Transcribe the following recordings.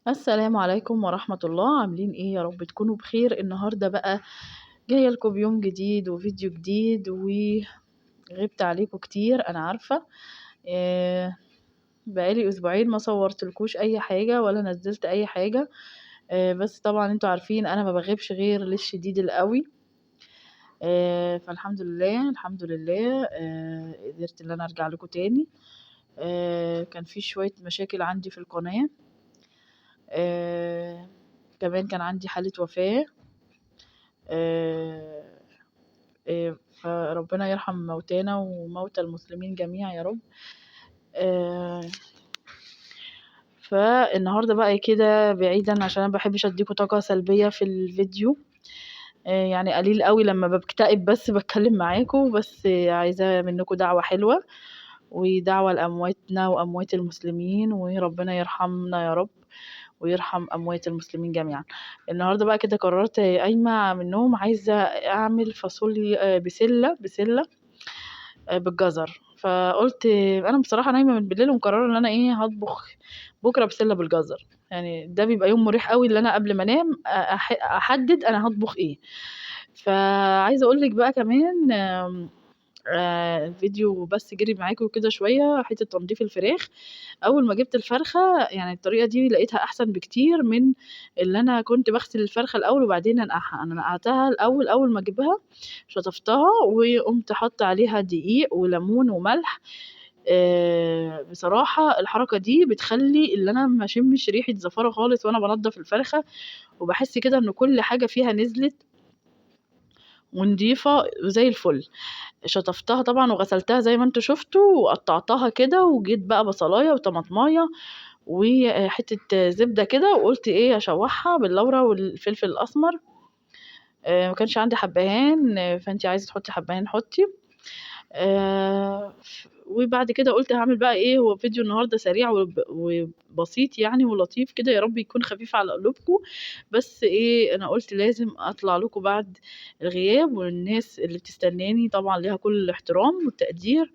السلام عليكم ورحمة الله، عاملين إيه؟ يا رب تكونوا بخير. النهارده بقى جاية لكم بيوم جديد وفيديو جديد، وغِبت عليكم كتير أنا عارفة. بقى لي أسبوعين ما صورتلكوش أي حاجة ولا نزّلت أي حاجة. بس طبعًا أنتم عارفين أنا ما باغيبش غير للشديد القوي. فالحمد لله، الحمد لله قدرت إن أنا أرجع لكم تاني. كان في شوية مشاكل عندي في القناة. آآ كمان كان عندي حالة وفاة. آآ فربنا يرحم موتانا وموتى المسلمين جميعًا يا رب. آآ فالنهارده بقى كده بعيدًا عشان أنا ما باحبش أدّيكم طاقة سلبية في الفيديو. يعني قليل أوي لمّا باكتئب بس باتكلم معاكم، بس عايزة منكم دعوة حلوة، ودعوة لأمواتنا وأموات المسلمين، وربنا يرحمنا يا رب، ويرحم أموات المسلمين جميعًا. النهارده بقى كده قررت قايمة من النوم عايزة أعمل فاصوليا بسلة بالجزر. فقُلت أنا بصراحة نايمة من بالليل ومقررة إن أنا هاطبخ بكرة بسلة بالجزر. يعني ده بيبقى يوم مريح أوي اللي أنا قبل ما أنام أحدد أنا هاطبخ إيه. فعايزة أقول لِك بقى كمان الفيديو بس جري معاكم كده شوية حتّة تنضيف الفراخ. أول ما جِبت الفرخة يعني الطريقة دي لقيتها أحسن بكتير من اللي أنا كنت باغسل الفرخة الأول وبعدين أنقعها. أنا نقعتها الأول أول ما أجيبها، شطفتها وقُمت حاطة عليها دقيق وليمون وملح. بصراحة الحركة دي بتخلّي اللي أنا ما أشمش ريحة زفارة خالص وأنا بانضّف الفرخة، وباحس كده إن كل حاجة فيها نزلت ونضيفة وزي الفل. شطفتها طبعًا وغسلتها زي ما أنتم شُفتوا، وقطّعتها كده وجيت بقى بصلاية وطماطماية وحتّة زبدة كده، وقُلت أشوّحها باللورة والفلفل الأسمر. ما كانش عندي حبّهان، فأنتِ عايزة تحطّي حبّهان حطّي. وبعد كده قُلت هاعمل بقى هو فيديو النهارده سريع وبسيط يعني ولطيف كده، يا رب يكون خفيف على قلوبكم. بس أنا قُلت لازم أطلع لكم بعد الغياب، والناس اللي بتستناني طبعًا ليها كل الاحترام والتقدير،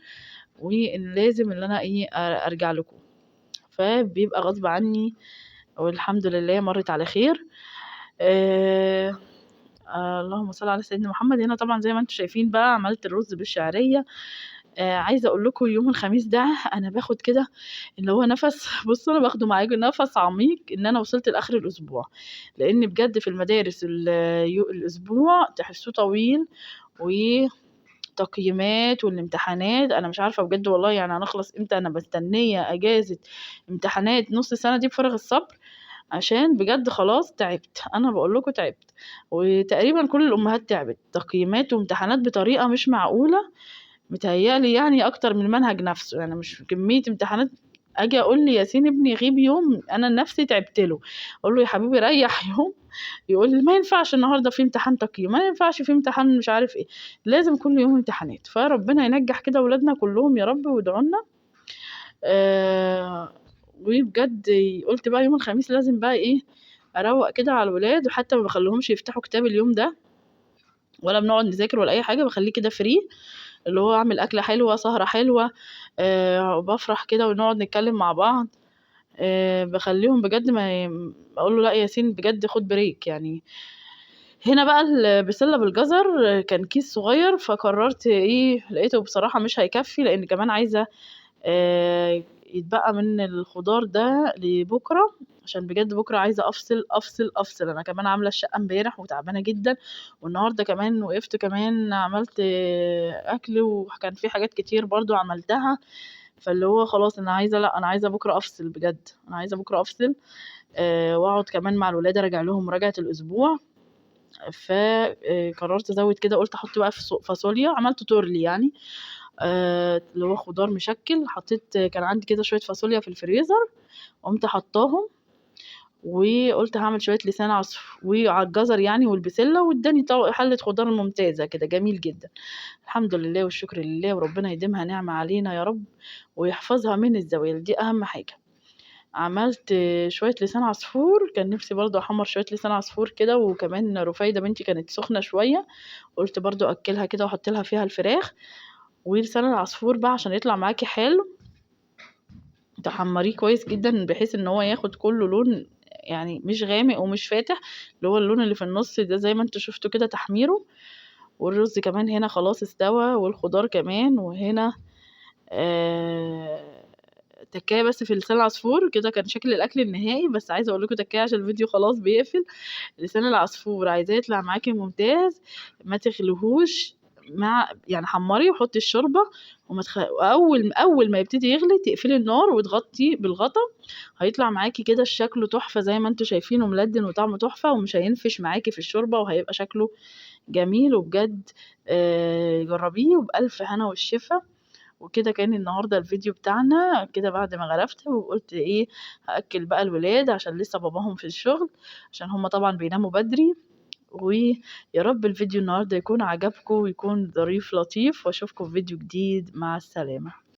وإن لازم اللي أنا أرجع لكم. فبيبقى غصب عني والحمد لله مرِّت على خير. آآ اللهم صل على سيدنا محمد. هنا طبعًا زي ما أنتم شايفين بقى عملت الرز بالشعرية. عايزة أقول لكم يوم الخميس ده أنا باخد كده اللي هو نَفَس بُصّوا أنا باخده معاكم نَفَس عميق إن أنا وصلت لآخر الأسبوع. لإن بجد في المدارس الأسبوع تحسّوه طويل، وتقييمات والامتحانات أنا مش عارفة بجد والله يعني هنخلص إمتى. أنا مستنية أجازة امتحانات نُص السنة دي بفارغ الصبر، عشان بجد خلاص تعبت. أنا باقول لكم تعبت، وتقريبًا كل الأمهات تعبت. تقييمات وامتحانات بطريقة مش معقولة. متهيأ لي يعني أكتر من المنهج نفسه، يعني مش كمية امتحانات. آجي أقول لياسين ابني يغيب يوم أنا نفسي تعبت له. أقول له: "يا حبيبي ريّح يوم." يقول لي: "ما ينفعش النهارده في امتحان تقييم، ما ينفعش في امتحان مش عارف إيه." لازم كل يوم امتحانات. فربنا ينجّح كده ولادنا كلّهم يا رب وادعوا لنا. وبجد قُلت بقى يوم الخميس لازم بقى أروّق كده على الولاد، وحتى ما باخلّيهمش يفتحوا كتاب اليوم ده، ولا بنقعد نذاكر ولا أي حاجة، باخلّيه كده free. اللي هو أعمل أكلة حلوة، سهرة حلوة. بافرح كده ونقعد نتكلّم مع بعض. باخلّيهم بجد ما ي أقول له: "لأ ياسين بجد خُد break." يعني هنا بقى البسلة بالجزر كان كيس صغير، فقررت لقيته بصراحة مش هيكفّي، لإن كمان عايزة يتبقى من الخضار ده لبُكرة، عشان بجد بُكرة عايزة أفصل، أفصل، أفصل. أنا كمان عاملة الشقة امبارح وتعبانة جدًا، والنهارده كمان وقفت كمان عملت أكل، وكان في حاجات كتير برضه عملتها. فاللي هو خلاص أنا عايزة لأ، أنا عايزة بُكرة أفصل بجد. أنا عايزة بُكرة أفصل وأقعد كمان مع الولاد أراجع لهم مراجعة الأسبوع. ف قررت أزوّد كده، قُلت أحط بقى فاصوليا، عملت تورلي يعني. اللي هو خضار مشكّل. حطيت كان عندي كده شوية فاصوليا في الفريزر، قُمت حاطاهم، وقُلت هاعمل شوية لسان وعلى الجزر يعني والبسلة، وادّاني حلة خضار ممتازة كده جميل جدًا. الحمد لله والشكر لله، وربنا يديمها نعمة علينا يا رب، ويحفظها من الزوال، دي أهم حاجة. عملت شوية لسان عصفور، كان نِفْسي برضه أحمّر شوية لسان عصفور كده، وكمان رُفايدة بنتي كانت سخنة شوية، قُلت برضه أأكّلها كده وأحط لها فيها الفراخ. ولسان العصفور بقى عشان يطلع معاكِ حلو، تحمّريه كويس جدًا بحيث إن هو ياخد كُلّه لون يعني مش غامق ومش فاتح، اللي هو اللون اللي في النص ده زي ما انتوا شفتوا كده تحميره. والرز كمان هنا خلاص استوى، والخضار كمان. وهنا تكايه بس في لسان العصفور كده كان شكل الاكل النهائي. بس عايزه اقول لكم تكايه عشان الفيديو خلاص بيقفل. لسان العصفور عايزاه يطلع معاكي ممتاز، ما تغليهوش، مع يعني حمري وحطي الشوربه اول ما يبتدي يغلي تقفلي النار وتغطيه بالغطا. هيطلع معاكي كده شكله تحفه زي ما انتوا شايفينه، ملدن وطعمه تحفه، ومش هينفش معاكي في الشوربه، وهيبقى شكله جميل. وبجد جربيه وبألف هنا والشفا. وكده كان النهارده الفيديو بتاعنا كده بعد ما غرفت وقلت ايه هاكل بقى الولاد عشان لسه باباهم في الشغل، عشان هما طبعا بيناموا بدري. ويا رب الفيديو النهارده يكون عجبكم ويكون ظريف لطيف، واشوفكم في فيديو جديد. مع السلامة.